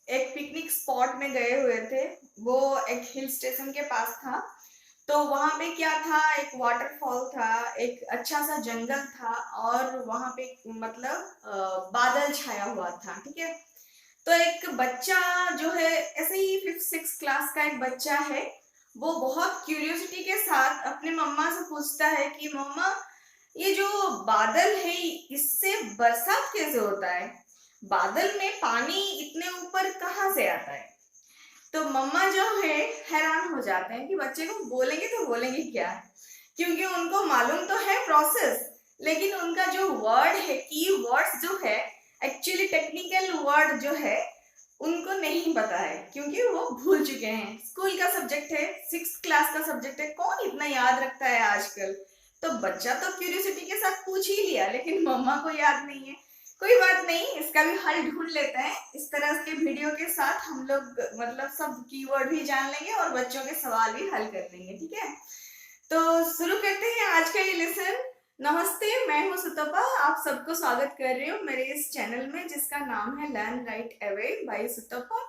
एक picnic spot में गए हुए थे। वो एक हिल स्टेशन के पास था। तो वहां पे क्या था, एक वाटरफॉल था, एक अच्छा सा जंगल था और वहां पे मतलब बादल छाया हुआ था। ठीक है। तो एक बच्चा जो है, ऐसे ही 5th-6th क्लास का एक बच्चा है, वो बहुत क्यूरियोसिटी के साथ अपने मम्मा से पूछता है कि मम्मा, ये जो बादल है इससे बरसात कैसे होता है? बादल में पानी इतने ऊपर कहाँ से आता है? तो मम्मा जो है हैरान हो जाते हैं कि बच्चे को बोलेंगे तो बोलेंगे क्या, क्योंकि उनको मालूम तो है प्रोसेस, लेकिन उनका जो वर्ड है, की वर्ड्स जो है, एक्चुअली टेक्निकल वर्ड जो है, उनको नहीं पता है, क्योंकि वो भूल चुके हैं। स्कूल का सब्जेक्ट है, 6th क्लास का सब्जेक्ट है, कौन इतना याद रखता है आजकल। तो बच्चा तो क्यूरियोसिटी के साथ पूछ ही लिया, लेकिन मम्मा को याद नहीं है। कोई बात नहीं, इसका भी हल ढूंढ लेते हैं। इस तरह के वीडियो के साथ हम लोग मतलब सब कीवर्ड भी जान लेंगे और बच्चों के सवाल भी हल कर लेंगे। ठीक है, तो शुरू करते हैं आज का ये लेसन। नमस्ते, मैं हूँ सुतपा। आप सबको स्वागत कर रही हूँ मेरे इस चैनल में, जिसका नाम है लर्न राइट अवे बाय सुतपा।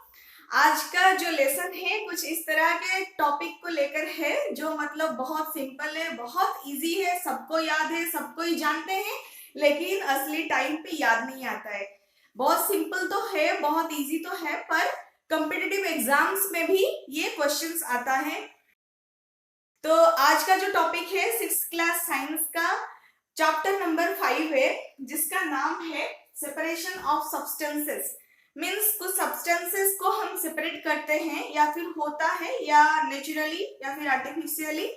आज का जो लेसन है कुछ इस तरह के टॉपिक को लेकर है, जो मतलब बहुत सिंपल है, बहुत इजी है, सबको याद है, सबको ही जानते हैं, लेकिन असली टाइम पे याद नहीं आता है। बहुत सिंपल तो है, बहुत इजी तो है, पर कॉम्पिटिटिव एग्जाम्स में भी ये क्वेश्चंस आता है। तो आज का जो टॉपिक है 6th क्लास साइंस का चैप्टर नंबर 5 है, जिसका नाम है सेपरेशन ऑफ सब्सटेंसेस। मीन्स कुछ सब्सटेंसेस को हम सेपरेट करते हैं, या फिर होता है या नेचुरली या फिर आर्टिफिशियली।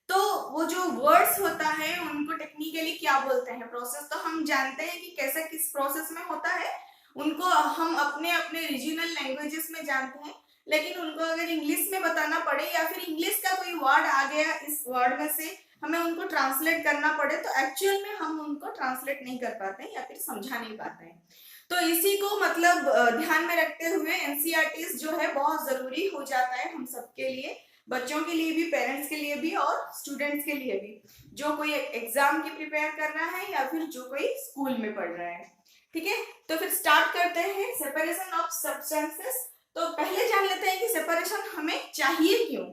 तो वो जो वर्ड्स होता है उनको टेक्निकली क्या बोलते हैं, प्रोसेस तो हम जानते हैं कि कैसे किस प्रोसेस में होता है, उनको हम अपने अपने रीजनल लैंग्वेजेस में जानते हैं। लेकिन उनको अगर इंग्लिश में बताना पड़े, या फिर इंग्लिश का कोई वर्ड आ गया, इस वर्ड में से हमें उनको ट्रांसलेट करना पड़े, तो एक्चुअल में हम उनको ट्रांसलेट नहीं कर पाते हैं या फिर समझा नहीं पाते हैं। तो इसी को मतलब ध्यान में रखते हुए एनसीईआरटी जो है बहुत जरूरी हो जाता है हम सबके लिए, बच्चों के लिए भी, पेरेंट्स के लिए भी और स्टूडेंट्स के लिए भी, जो कोई एग्जाम की प्रिपेयर कर रहा है या फिर जो कोई स्कूल में पढ़ रहा है। ठीक है, तो फिर स्टार्ट करते हैं सेपरेशन ऑफ सब्सटेंसेस। तो पहले जान लेते हैं कि सेपरेशन हमें चाहिए क्यों,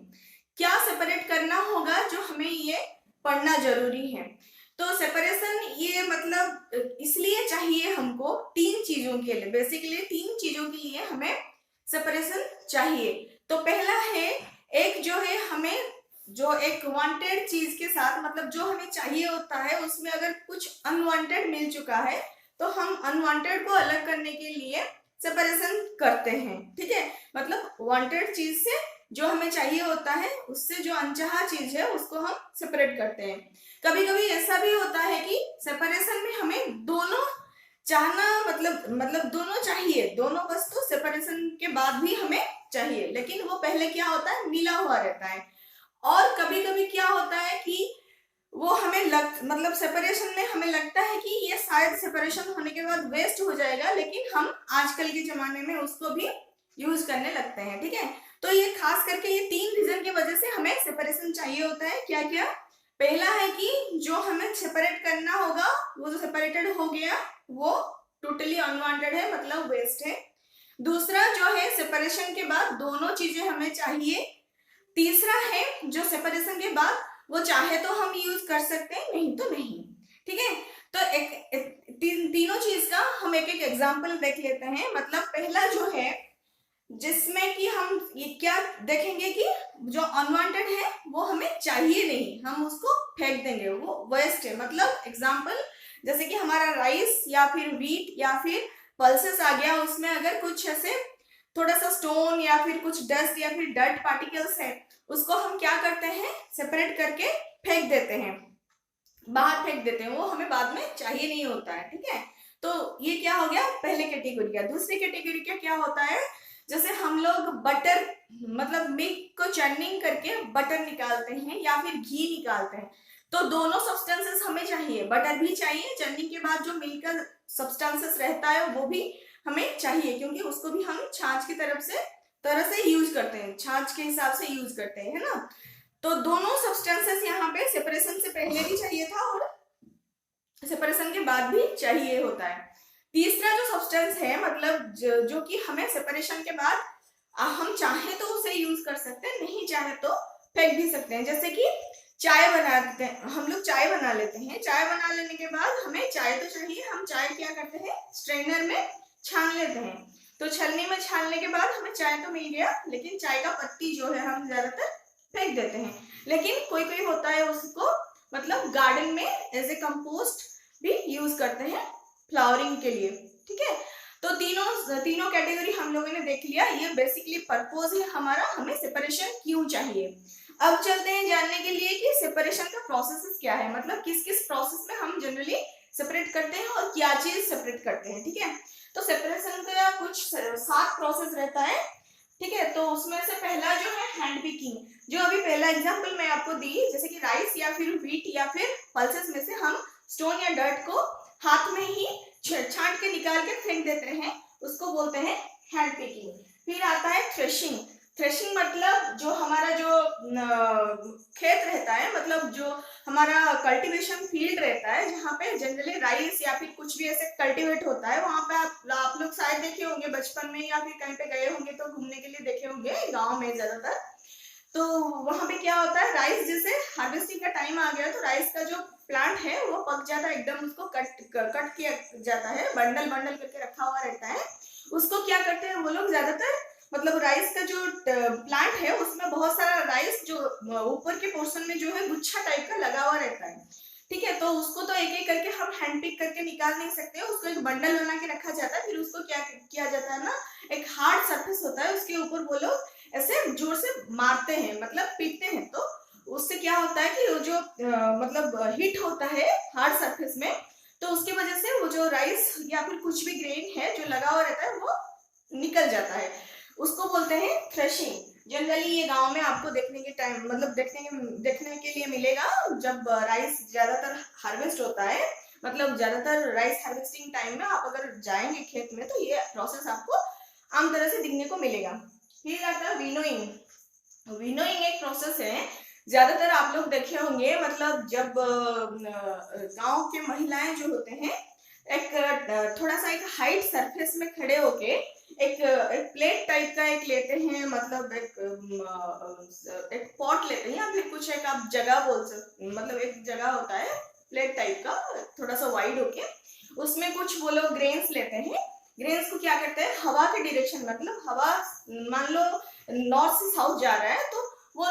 क्या सेपरेट करना होगा जो हमें ये पढ़ना जरूरी है। तो सेपरेशन ये मतलब इसलिए चाहिए हमको, 3 चीजों के लिए, बेसिकली 3 चीजों के लिए हमें सेपरेशन चाहिए। तो पहला है, एक जो है हमें जो एक वांटेड चीज के साथ, मतलब जो हमें चाहिए होता है उसमें अगर कुछ अनवांटेड मिल चुका है, तो हम अनवांटेड को अलग करने के लिए सेपरेशन करते हैं। ठीक है, मतलब वांटेड चीज से, जो हमें चाहिए होता है उससे जो अनचाहा चीज है उसको हम सेपरेट करते हैं। कभी कभी ऐसा भी होता है कि सेपरेशन में हमें दोनों चाहना, मतलब दोनों चाहिए, दोनों वस्तु सेपरेशन के बाद भी हमें चाहिए, लेकिन वो पहले क्या होता है, मिला हुआ रहता है। और कभी कभी क्या होता है कि वो हमें मतलब सेपरेशन में हमें लगता है कि ये शायद सेपरेशन होने के बाद वेस्ट हो जाएगा, लेकिन हम आजकल के जमाने में उसको भी यूज करने लगते हैं। ठीक है, तो ये खास करके ये 3 रीजन की वजह से हमें सेपरेशन चाहिए होता है। क्या क्या? पहला है कि जो हमें सेपरेट करना होगा, वो जो सेपरेटेड हो गया वो टोटली अनवांटेड है, मतलब वेस्ट है। दूसरा जो है, सेपरेशन के बाद दोनों चीजें हमें चाहिए। तीसरा है, जो सेपरेशन के बाद वो चाहे तो हम यूज कर सकते हैं, नहीं तो नहीं। ठीक है, तो तीनों चीज का हम एक एक एग्जांपल देख लेते हैं। मतलब पहला जो है, जिसमें कि हम ये क्या देखेंगे कि जो अनवांटेड है वो हमें चाहिए नहीं, हम उसको फेंक देंगे, वो वेस्ट है। मतलब एग्जांपल, जैसे कि हमारा राइस या फिर व्हीट या फिर पल्सेस आ गया, उसमें अगर कुछ ऐसे थोड़ा सा स्टोन या फिर कुछ डस्ट या फिर डर्ट पार्टिकल्स है, उसको हम क्या करते हैं, सेपरेट करके फेंक देते हैं, बाहर फेंक देते हैं, वो हमें बाद में चाहिए नहीं होता है। ठीक है, तो ये क्या हो गया, पहले कैटेगरी का। दूसरी कैटेगरी का क्या होता है, जैसे हम लोग बटर, मतलब मिल्क को चर्निंग करके बटर निकालते हैं या फिर घी निकालते हैं, तो दोनों सब्सटेंसेस हमें चाहिए, बटर भी चाहिए, चर्निंग के बाद जो मिल्क का सब्सटेंसेस रहता है वो भी हमें चाहिए, क्योंकि उसको भी हम छाछ की तरह से यूज करते हैं, छाछ के हिसाब से यूज करते हैं, है ना। तो दोनों सब्सटेंसेस यहाँ पे सेपरेशन से पहले भी चाहिए था और सेपरेशन के बाद भी चाहिए होता है। तीसरा जो सब्सटेंस है मतलब जो कि हमें सेपरेशन के बाद हम चाहे तो उसे यूज कर सकते हैं, नहीं चाहे तो फेंक भी सकते हैं। जैसे कि चाय बनाते हैं, हम लोग चाय बना लेते हैं, चाय बना लेने के बाद हमें चाय तो चाहिए, हम चाय क्या करते हैं स्ट्रेनर में छान लेते हैं। तो छलनी में छानने के बाद हमें चाय तो मिल गया, लेकिन चाय का पत्ती जो है हम ज्यादातर फेंक देते हैं। लेकिन कोई कोई होता है उसको मतलब गार्डन में एज ए कंपोस्ट भी यूज करते हैं फ्लावरिंग के लिए, ठीक है। तो तीनों कैटेगरी हम लोगों ने देख लिया। ये बेसिकली पर्पस है हमारा, हमें सेपरेशन क्यों चाहिए। अब चलते हैं जानने के लिए कि सेपरेशन का प्रोसेस क्या है, मतलब किस किस प्रोसेस में हम जनरली सेपरेट करते हैं और क्या चीज सेपरेट करते हैं, ठीक है। तो सेपरेशन का कुछ 7 प्रोसेस रहता है, ठीक है। तो उसमें से पहला जो है हैंड पिकिंग, जो अभी पहला एग्जांपल मैं आपको दी, जैसे कि राइस या फिर व्हीट या फिर पल्सेस में से हम स्टोन या डर्ट को हाथ में ही छांट के निकाल के फेंक देते हैं, उसको बोलते हैं हैंड पिकिंग। फिर आता है थ्रेशिंग। थ्रेशिंग मतलब जो हमारा जो खेत रहता है, मतलब जो हमारा कल्टीवेशन फील्ड रहता है, जहाँ पे जनरली राइस या फिर कुछ भी ऐसे कल्टीवेट होता है, वहां पे आप लोग शायद देखे होंगे बचपन में या फिर कहीं पे गए होंगे तो घूमने के लिए देखे होंगे गाँव में ज्यादातर। तो वहां पे क्या होता है, राइस जैसे हार्वेस्टिंग का टाइम आ गया तो राइस का जो प्लांट है वो पक जाता है एकदम, उसको कट किया जाता है, बंडल बंडल करके रखा हुआ रहता है। उसको क्या करते हैं वो लोग ज्यादातर, मतलब राइस का जो प्लांट है उसमें बहुत सारा राइस जो ऊपर के पोर्शन में जो है गुच्छा टाइप का लगा हुआ रहता है, ठीक है। तो उसको तो एक एक करके हम हैंड पिक करके निकाल नहीं सकते, उसको एक बंडल बना के रखा जाता है। फिर उसको क्या किया जाता है ना, एक हार्ड सरफेस होता है उसके ऊपर वो लोग ऐसे जोर से मारते हैं, मतलब पीटते हैं। तो उससे क्या होता है कि वो जो मतलब हिट होता है हार्ड सरफेस में, तो उसकी वजह से वो जो राइस या फिर कुछ भी ग्रेन है जो लगा हुआ रहता है वो निकल जाता है, उसको बोलते हैं थ्रेशिंग। जनरली ये गांव में आपको देखने के टाइम मतलब देखने के लिए मिलेगा, जब राइस ज्यादातर हार्वेस्ट होता है, मतलब ज्यादातर राइस हार्वेस्टिंग टाइम में आप अगर जाएंगे खेत में तो ये प्रोसेस आपको आम तरह से दिखने को मिलेगा। फिर आता है विनोइंग। विनोइंग एक प्रोसेस है, ज्यादातर आप लोग देखे होंगे, मतलब जब गांव के महिलाएं जो होते हैं एक थोड़ा सा एक हाइट सरफेस में खड़े होके एक प्लेट टाइप का एक लेते हैं, मतलब एक पॉट लेते हैं या फिर कुछ एक आप जगह बोल सकते, मतलब एक जगह होता है प्लेट टाइप का थोड़ा सा वाइड होके, उसमें कुछ वो लोग ग्रेन्स लेते हैं। ग्रेन्स को क्या करते हैं हवा के डायरेक्शन, मतलब हवा मान लो नॉर्थ से साउथ जा रहा है तो वो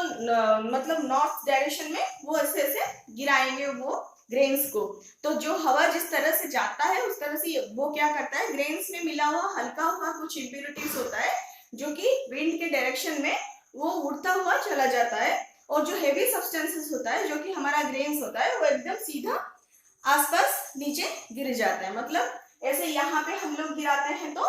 मतलब नॉर्थ डायरेक्शन में वो ऐसे ऐसे गिराएंगे वो ग्रेन्स को। तो जो हवा जिस तरह से जाता है उस तरह से वो क्या करता है, ग्रेन्स में मिला हुआ हल्का हुआ कुछ इम्प्योरिटीज होता है जो कि विंड के डायरेक्शन में वो उड़ता हुआ चला जाता है, और जो हेवी सब्सटेंसेस होता है जो कि हमारा ग्रेन्स होता है वो एकदम सीधा आसपास नीचे गिर जाता है। मतलब ऐसे यहाँ पे हम लोग गिराते हैं तो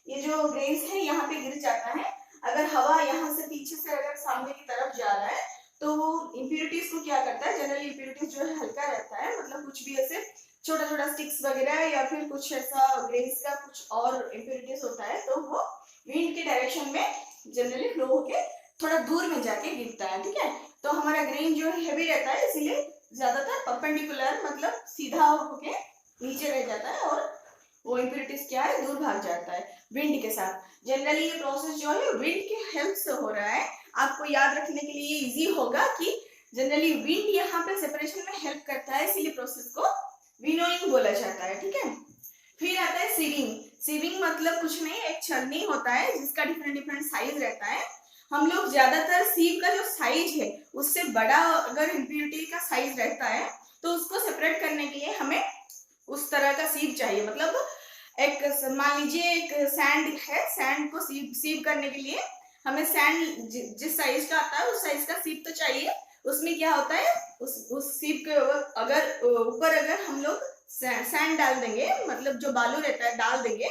ये जो ग्रेन्स है यहाँ पे गिर जाता है। अगर हवा यहाँ से पीछे से अगर सामने की तरफ जा रहा है तो वो इम्प्योरिटीज को क्या करता है, जनरली इम्प्योरिटीज जो है हल्का रहता है, मतलब कुछ भी ऐसे छोटा छोटा स्टिक्स वगैरह या फिर कुछ ऐसा ग्रेन्स का कुछ और इम्प्योरिटीज होता है, तो वो विंड के डायरेक्शन में जनरली फ्लो होके थोड़ा दूर में जाके गिरता है, ठीक है। तो हमारा ग्रेन जो है हैवी रहता है, इसीलिए ज्यादातर परपेंडिकुलर मतलब सीधा होके नीचे रह जाता है और वो इम्प्योरिटीज क्या है दूर भाग जाता है विंड के साथ। जनरली ये प्रोसेस जो है विंड के हेल्प से हो रहा है। आपको याद रखने के लिए इजी होगा कि जनरली विंड यहाँ पे सेपरेशन में हेल्प करता है, इसीलिए प्रोसेस को विनोइंग बोला जाता है, ठीक है। फिर आता है सीविंग। सीविंग मतलब कुछ नहीं, एक छलनी होता है जिसका डिफरेंट डिफरेंट साइज रहता है। हम लोग ज्यादातर सीव का जो साइज है उससे बड़ा अगर इम्प्योरिटी का साइज रहता है तो उसको सेपरेट करने के लिए हमें उस तरह का सीव चाहिए। मतलब एक मान लीजिए एक सैंड है, सैंड को सीव करने के लिए हमें सैंड जिस साइज का आता है उस साइज का सीव तो चाहिए। उसमें क्या होता है उस सीव के अगर ऊपर अगर हम लोग सैंड डाल देंगे, मतलब जो बालू रहता है डाल देंगे,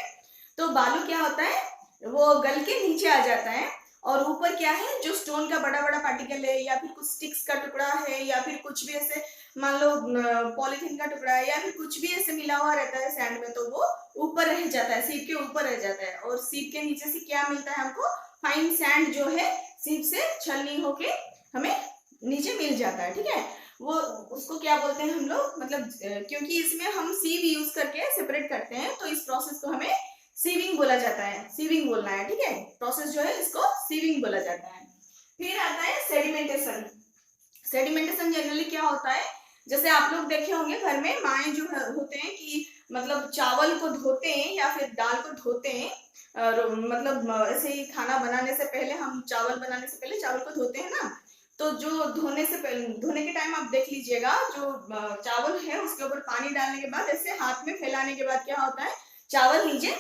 तो बालू क्या होता है वो गल के नीचे आ जाता है, और ऊपर क्या है जो स्टोन का बड़ा बड़ा पार्टिकल है या फिर कुछ स्टिक्स का टुकड़ा है या फिर कुछ भी ऐसे मान लो पॉलिथीन का टुकड़ा है या फिर कुछ भी ऐसे मिला हुआ रहता है सैंड में, तो वो ऊपर रह जाता है, सीप के ऊपर रह जाता है। और सीप के नीचे से क्या मिलता है हमको, फाइन सैंड जो है सीप से छलनी होके हमें नीचे मिल जाता है, ठीक है। वो उसको क्या बोलते हैं हम लोग, मतलब क्योंकि इसमें हम सीव यूज करके सेपरेट करते हैं, तो इस प्रोसेस को हमें सीविंग बोला जाता है, सीविंग बोलना है, ठीक है। प्रोसेस जो है इसको सीविंग बोला जाता है। फिर आता है सेडिमेंटेशन। सेडिमेंटेशन जनरली क्या होता है, जैसे आप लोग देखे होंगे घर में माएँ जो होते हैं कि मतलब चावल को धोते हैं या फिर दाल को धोते हैं, मतलब ऐसे ही खाना बनाने से पहले, हम चावल बनाने से पहले चावल को धोते हैं ना, तो जो धोने से पहले, धोने के टाइम आप देख लीजिएगा, जो चावल है उसके ऊपर पानी डालने के बाद ऐसे हाथ में फैलाने के बाद क्या होता है, चावल नीचे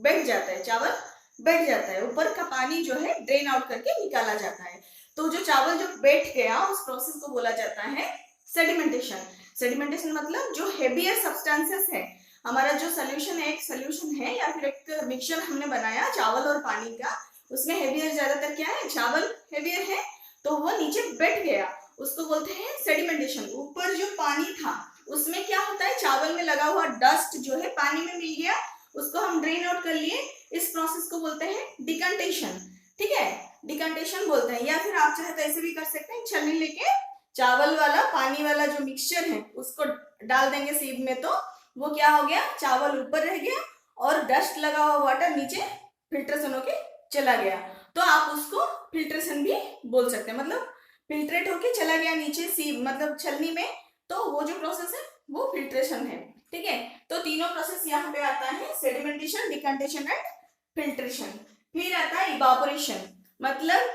बैठ जाता है, चावल बैठ जाता है, ऊपर का पानी जो है ड्रेन आउट करके निकाला जाता है। तो जो चावल जो बैठ गया उस प्रोसेस को बोला जाता है सेडिमेंटेशन। सेडिमेंटेशन मतलब जो हेवियर सब्सटेंसेस है, हमारा जो सोल्यूशन है, एक सोल्यूशन है या फिर एक मिक्सचर हमने बनाया चावल और पानी का, उसमें हेवियर ज्यादातर क्या है, चावल हेवियर है, तो वो नीचे बैठ गया, उसको बोलते हैं सेडिमेंटेशन। ऊपर जो पानी था उसमें क्या होता है, चावल में लगा हुआ डस्ट जो है पानी में मिल गया, उसको हम ड्रेन आउट कर लिए, इस प्रोसेस को बोलते हैं डिकंटेशन, ठीक है, डिकंटेशन बोलते हैं। या फिर आप चाहे तो ऐसे भी कर सकते हैं, छलनी लेके चावल वाला पानी वाला जो मिक्सचर है उसको डाल देंगे सीव में, तो वो क्या हो गया, चावल ऊपर रह गया और डस्ट लगा हुआ वाटर नीचे फिल्ट्रेशन होके चला गया, तो आप उसको फिल्ट्रेशन भी बोल सकते हैं, मतलब फिल्ट्रेट होके चला गया नीचे सीव मतलब छलनी में, तो वो जो प्रोसेस है वो फिल्ट्रेशन है, ठीक है। तो तीनों प्रोसेस यहाँ पे आता है, सेडिमेंटेशन, डिकंटेशन एंड फिल्ट्रेशन। फिर आता है इवापोरेशन, मतलब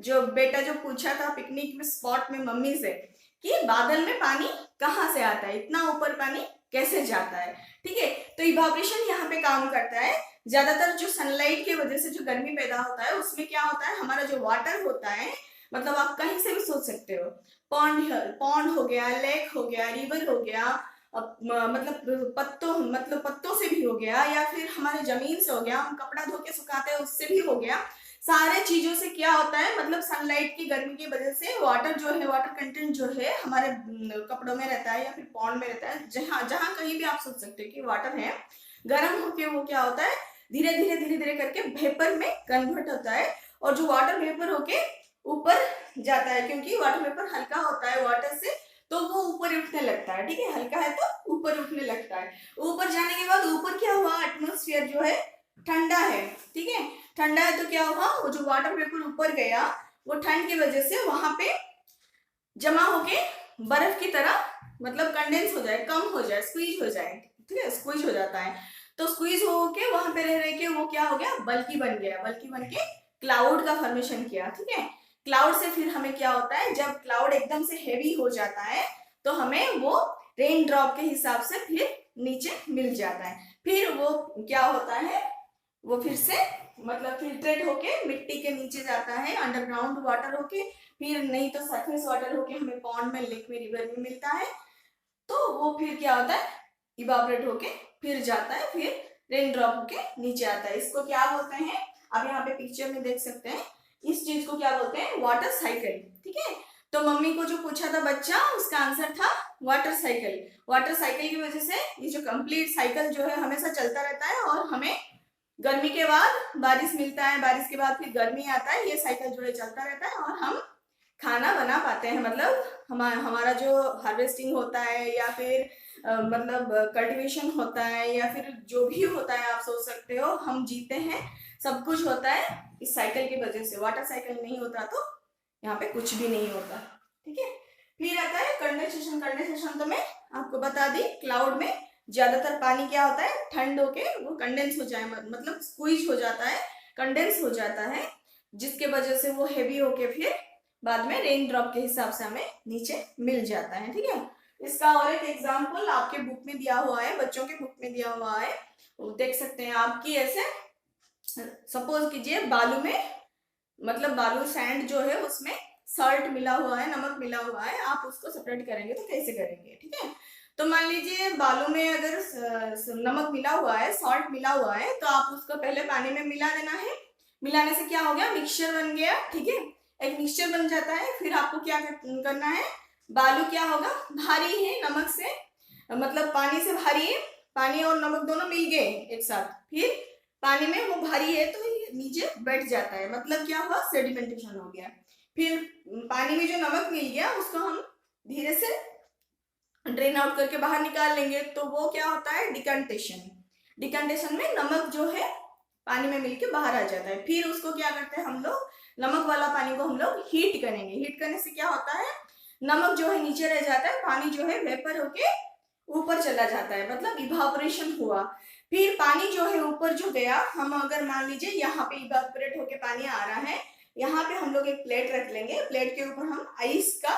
जो बेटा जो पूछा था पिकनिक में स्पॉट में मम्मी से कि बादल में पानी कहाँ से आता है, इतना ऊपर पानी कैसे जाता है, ठीक है। तो इवापोरेशन यहाँ पे काम करता है, ज्यादातर जो सनलाइट की वजह से जो गर्मी पैदा होता है उसमें क्या होता है, हमारा जो वाटर होता है, मतलब आप कहीं से भी सोच सकते हो, पॉन्ड हो गया, लेक हो गया, रिवर हो गया, मतलब पत्तों से भी हो गया, या फिर हमारे जमीन से हो गया, हम कपड़ा धो के सुखाते हैं उससे भी हो गया, सारे चीजों से क्या होता है, मतलब सनलाइट की गर्मी की वजह से वाटर जो है, वाटर कंटेंट जो है हमारे कपड़ों में रहता है या फिर पॉन्ड में रहता है, जहां जहां कहीं भी आप सोच सकते हो कि वाटर है, गर्म होके वो क्या होता है, धीरे धीरे करके वेपर में कन्वर्ट होता है, और जो वाटर वेपर होके ऊपर जाता है, क्योंकि वाटर वेपर हल्का होता है वाटर से, तो वो ऊपर उठने लगता है, ठीक है, हल्का है तो ऊपर उठने लगता है। ऊपर जाने के बाद ऊपर क्या हुआ, एटमोस्फियर जो है ठंडा है, ठीक है, ठंडा है तो क्या हुआ, वो जो वाटर वेपर ऊपर गया वो ठंड की वजह से वहां पे जमा होके बर्फ की तरह मतलब कंडेंस हो जाए, कम हो जाए, स्क्वीज हो जाए, ठीक है, स्क्वीज हो जाता है, तो स्क्वीज होके वहां पे रह रह के वो क्या हो गया, बल्कि बन गया, बल्कि बन के क्लाउड का फॉर्मेशन किया, ठीक है। क्लाउड से फिर हमें क्या होता है, जब क्लाउड एकदम से हेवी हो जाता है तो हमें वो रेन ड्रॉप के हिसाब से फिर नीचे मिल जाता है, फिर वो क्या होता है, वो फिर से मतलब फिल्ट्रेट होके मिट्टी के नीचे जाता है, अंडरग्राउंड वाटर होके, फिर नहीं तो सरफेस वाटर होके हमें पॉन्ड में, लेक में, रिवर में मिलता है, तो वो फिर क्या होता है, इवापोरेट होके फिर जाता है, फिर रेन ड्रॉप होके नीचे आता है। इसको क्या बोलते हैं, आप यहाँ पे पिक्चर में देख सकते हैं, इस चीज को क्या बोलते हैं, वाटर साइकिल, ठीक है। तो मम्मी को जो पूछा था बच्चा, उसका आंसर था वाटर साइकिल। वाटर साइकिल की वजह से ये जो कंप्लीट साइकिल जो है हमेशा चलता रहता है, और हमें गर्मी के बाद बारिश मिलता है, बारिश के बाद फिर गर्मी आता है, ये साइकिल जो है चलता रहता है, और हम खाना बना पाते हैं, मतलब हमारा जो हार्वेस्टिंग होता है या फिर मतलब कल्टीवेशन होता है या फिर जो भी होता है, आप सोच सकते हो, हम जीते हैं, सब कुछ होता है इस साइकिल की वजह से। वाटर साइकिल नहीं होता तो यहाँ पे कुछ भी नहीं होता, ठीक है। फिर आता है कंडेंसेशन। कंडेंसेशन तो मैं आपको बता दी, क्लाउड में ज्यादातर पानी क्या होता है, ठंड होके वो कंडेंस हो जाए, मतलब स्क्वीज हो जाता है, कंडेंस हो जाता है, जिसके वजह से वो हेवी होके फिर बाद में रेन ड्रॉप के हिसाब से हमें नीचे मिल जाता है, ठीक है। इसका और एक एग्जांपल आपके बुक में दिया हुआ है, बच्चों के बुक में दिया हुआ है, वो देख सकते हैं आपकी, ऐसे सपोज कीजिए बालू में, मतलब बालू सैंड जो है उसमें सॉल्ट मिला हुआ है, नमक मिला हुआ है, आप उसको सेपरेट करेंगे तो कैसे करेंगे, ठीक है। तो मान लीजिए बालू में अगर नमक मिला हुआ है, सॉल्ट मिला हुआ है, तो आप उसको पहले पानी में मिला देना है, मिलाने से क्या हो गया, मिक्सचर बन गया, ठीक है, एक मिक्सचर बन जाता है। फिर आपको क्या करना है, बालू क्या होगा, भारी है नमक से, मतलब पानी से भारी है, पानी और नमक दोनों मिल गए एक साथ, फिर पानी में वो भारी है तो ये नीचे बैठ जाता है, मतलब क्या हुआ, सेडिमेंटेशन हो गया। फिर पानी में जो नमक मिल गया उसको हम धीरे से ड्रेन आउट करके बाहर निकाल लेंगे, तो वो क्या होता है, डिकंटेशन। डिकंटेशन में नमक जो है पानी में मिलके बाहर आ जाता है। फिर उसको क्या करते हैं हम लोग, नमक वाला पानी को हम लोग हीट करेंगे। हीट करने से क्या होता है, नमक जो है नीचे रह जाता है, पानी जो है वेपर होके ऊपर चला जाता है, मतलब इवापोरेशन हुआ। फिर पानी जो है ऊपर जो गया, हम अगर मान लीजिए यहाँ पे इवापोरेट होके पानी आ रहा है, यहाँ पे हम लोग एक प्लेट रख लेंगे, प्लेट के ऊपर हम आइस का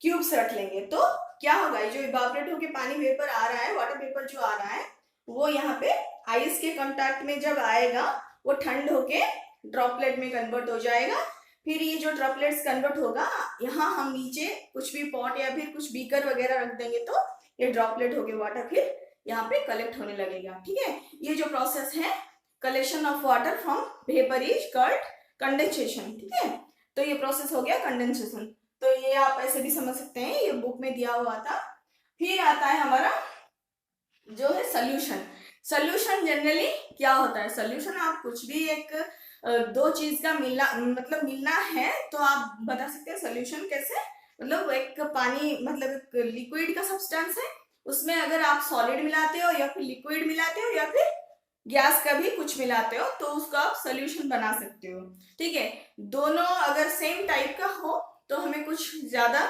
क्यूब्स रख लेंगे। तो क्या होगा, जो इवापोरेट होके पानी वेपर आ रहा है, वाटर वेपर जो आ रहा है, वो यहाँ पे आइस के कांटेक्ट में जब आएगा, वो ठंड होके ड्रॉपलेट में कन्वर्ट हो जाएगा। फिर ये जो ड्रॉपलेट्स कन्वर्ट होगा, यहाँ हम नीचे कुछ भी पॉट या फिर कुछ बीकर वगैरह रख देंगे, तो ये ड्रॉपलेट होके वाटर फिर यहाँ पे कलेक्ट होने लगेगा। ठीक है, ये जो प्रोसेस है collection of water from vapour is called condensation. ठीक है, तो ये प्रोसेस हो गया कंडेंसेशन। तो ये आप ऐसे भी समझ सकते हैं, ये बुक में दिया हुआ था। फिर आता है हमारा जो है सोल्यूशन। सोल्यूशन जनरली क्या होता है, सोल्यूशन आप कुछ भी एक दो चीज का मिलना, मतलब मिलना है, तो आप बता सकते हैं सोल्यूशन कैसे, मतलब एक पानी, मतलब एक लिक्विड का सब्सटेंस है, उसमें अगर आप सॉलिड मिलाते हो या फिर लिक्विड मिलाते हो या फिर गैस का भी कुछ मिलाते हो, तो उसको आप सोल्यूशन बना सकते हो। ठीक है, दोनों अगर सेम टाइप का हो तो हमें कुछ ज्यादा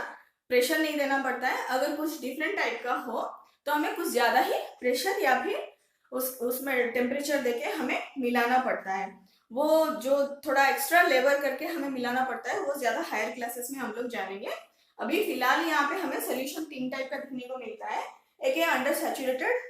प्रेशर नहीं देना पड़ता है, अगर कुछ डिफरेंट टाइप का हो तो हमें कुछ ज्यादा ही प्रेशर या फिर उसमें टेम्परेचर देके हमें मिलाना पड़ता है। वो जो थोड़ा एक्स्ट्रा लेबर करके हमें मिलाना पड़ता है, वो ज्यादा हायर क्लासेस में हम लोग जानेंगे। अभी फिलहाल यहाँ पे हमें सोल्यूशन तीन टाइप का देखने को मिलता है। एक है अंडर सैचुरेटेड,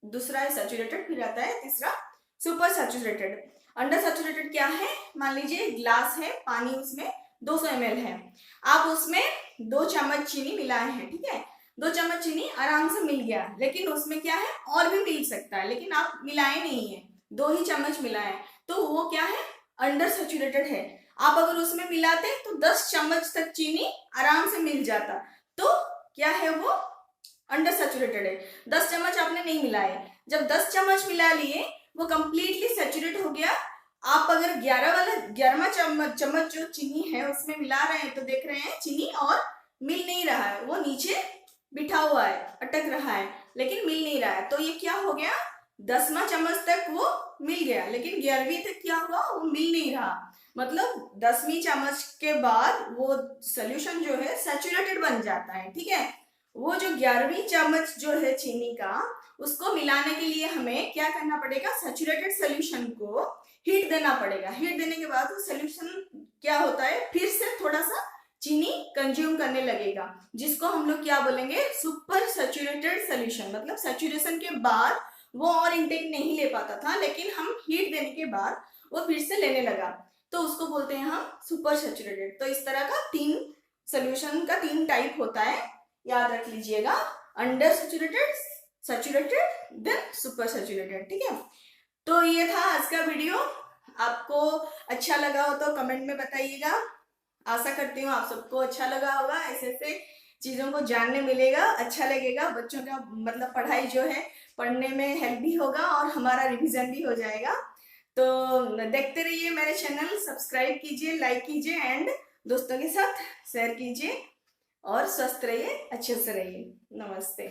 दूसरा है सैचुरेटेड, फिर आता है तीसरा सुपर सैचुरेटेड। अंडर सैचुरेटेड क्या है, मान लीजिए ग्लास है, पानी उसमें 200 ml है, आप उसमें 2 चम्मच चीनी मिलाए हैं। ठीक है, 2 चम्मच चीनी आराम से मिल गया, लेकिन उसमें क्या है और भी मिल सकता है, लेकिन आप मिलाए नहीं है, 2 ही चम्मच मिलाए, तो वो क्या है, अंडर सैचुरेटेड है। आप अगर उसमें मिलाते तो 10 चम्मच तक चीनी आराम से मिल जाता, तो क्या है वो अंडर सैचुरेटेड है। 10 चम्मच आपने नहीं मिलाए, जब 10 चम्मच मिला लिए वो कंप्लीटली सैचुरेट हो गया। आप अगर 11वां चम्मच जो चीनी है उसमें मिला रहे हैं, तो देख रहे हैं चीनी और मिल नहीं रहा है, वो नीचे बिठा हुआ है, अटक रहा है, लेकिन मिल नहीं रहा है। तो ये क्या हो गया, 10वां चम्मच तक वो मिल गया, लेकिन 11वीं तक क्या हुआ, वो मिल नहीं रहा। मतलब 10वीं चम्मच के बाद वो सोल्यूशन जो है सैचुरेटेड बन जाता है। ठीक है, वो जो 11वीं चम्मच जो है चीनी का, उसको मिलाने के लिए हमें क्या करना पड़ेगा, सैचुरेटेड सोल्यूशन को हीट देना पड़ेगा। हीट देने के बाद वो सोल्यूशन क्या होता है, फिर से थोड़ा सा चीनी कंज्यूम करने लगेगा, जिसको हम लोग क्या बोलेंगे, सुपर सैचुरेटेड सोल्यूशन। मतलब सैचुरेशन के बाद वो और इंटेक नहीं ले पाता था, लेकिन हम हीट देने के बाद वो फिर से लेने लगा, तो उसको बोलते हैं हम सुपर सैचुरेटेड। तो इस तरह का 3 सोल्यूशन का 3 टाइप होता है, याद रख लीजिएगा, under saturated, saturated, then super saturated. ठीक है, तो ये था आज का वीडियो। आपको अच्छा लगा हो तो कमेंट में बताइएगा। आशा करती हूँ आप सबको अच्छा लगा होगा, ऐसे ऐसे चीजों को जानने मिलेगा, अच्छा लगेगा, बच्चों का मतलब पढ़ाई जो है पढ़ने में हेल्प भी होगा और हमारा रिवीजन भी हो जाएगा। तो देखते रहिए मेरे चैनल, सब्सक्राइब कीजिए, लाइक कीजिए एंड दोस्तों के साथ शेयर कीजिए, और स्वस्थ रहिए, अच्छे से रहिए। नमस्ते।